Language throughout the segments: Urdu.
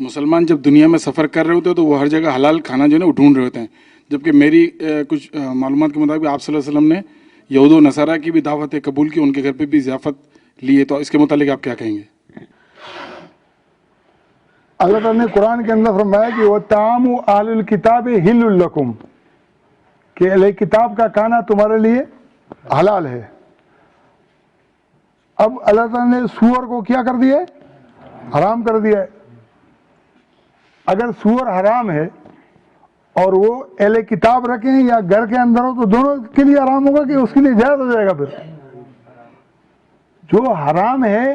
مسلمان جب دنیا میں سفر کر رہے ہوتے ہیں تو وہ ہر جگہ حلال کھانا جو ہے نا وہ ڈھونڈ رہے ہوتے ہیں، جبکہ میری کچھ معلومات کے مطابق آپ صلی اللہ علیہ وسلم نے یہود و نصارہ کی بھی دعوتیں قبول کی، ان کے گھر پہ بھی ضیافت لی ہے، تو اس کے متعلق آپ کیا کہیں گے؟ اللہ تعالیٰ نے قرآن کے اندر فرمایا کہ وَطَعَامُ أَهْلِ الْكِتَابِ حِلٌّ لَكُمْ، کہ اہل کتاب کا کھانا تمہارے لیے حلال ہے۔ اب اللہ تعالیٰ نے سور کو کیا کر دیا ہے؟ حرام کر دیا ہے۔ اگر سور حرام ہے اور وہ اہل کتاب رکھیں یا گھر کے اندر ہو تو دونوں کے لیے حرام ہوگا کہ اس کے لیے جائز ہو جائے گا؟ پھر جو حرام ہے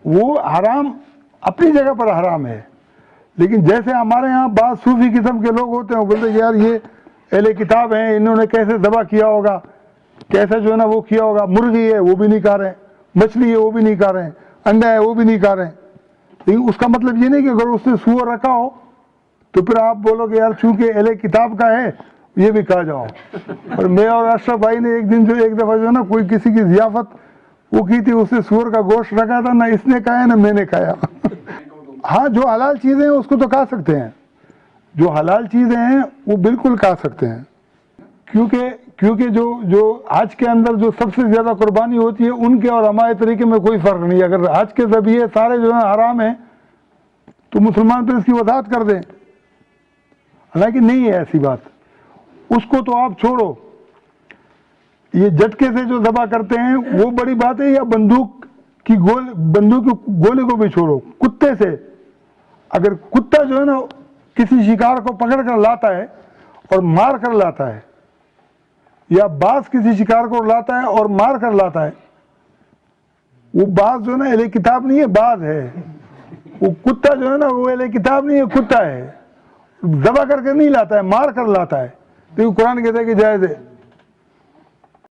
وہ حرام اپنی جگہ پر حرام ہے، لیکن جیسے ہمارے ہاں بعض صوفی قسم کے لوگ ہوتے ہیں، وہ بولتے ہیں یار یہ اہل کتاب ہیں، انہوں نے کیسے ذبح کیا ہوگا، کیسے جو ہے نا وہ کیا ہوگا، مرغی ہے وہ بھی نہیں کھا رہے ہیں، مچھلی ہے وہ بھی نہیں کھا رہے ہیں، انڈا ہے وہ بھی نہیں کھا رہے ہیں۔ لیکن اس کا مطلب یہ نہیں کہ اگر اس نے سور رکھا ہو تو پھر آپ بولو کہ یار چونکہ اہل کتاب کا ہے یہ بھی کھا جاؤ۔ اور میں اور اشرف بھائی نے ایک دفعہ جو ہے نا کوئی کسی کی ضیافت وہ کی تھی، اس نے سور کا گوشت رکھا تھا، نہ اس نے کھایا نہ میں نے کھایا۔ ہاں جو حلال چیزیں ہیں اس کو تو کھا سکتے ہیں، جو حلال چیزیں ہیں وہ بالکل کھا سکتے ہیں، کیونکہ جو حج کے اندر جو سب سے زیادہ قربانی ہوتی ہے ان کے اور ہمارے طریقے میں کوئی فرق نہیں ہے۔ اگر حج کے ذبیحے سارے جو ہیں حرام ہیں تو مسلمان تو اس کی وضاحت کر دیں، حالانکہ نہیں ہے ایسی بات، اس کو تو آپ چھوڑو۔ یہ جھٹکے سے جو ذبح کرتے ہیں وہ بڑی بات ہے، یا بندوق کی گولے کو بھی چھوڑو، کتے سے اگر کتا جو ہے نا کسی شکار کو پکڑ کر لاتا ہے اور مار کر لاتا ہے، یا باز کسی شکار کو لاتا ہے اور مار کر لاتا ہے، وہ باز جو ہے نا اہل کتاب نہیں ہے، باز ہے۔ وہ کتا جو ہے نا وہ اہل کتاب نہیں ہے، کتا ہے، ذبح کر کے نہیں لاتا ہے، مار کر لاتا ہے، تو قرآن کہتا ہے کہ جائز ہے۔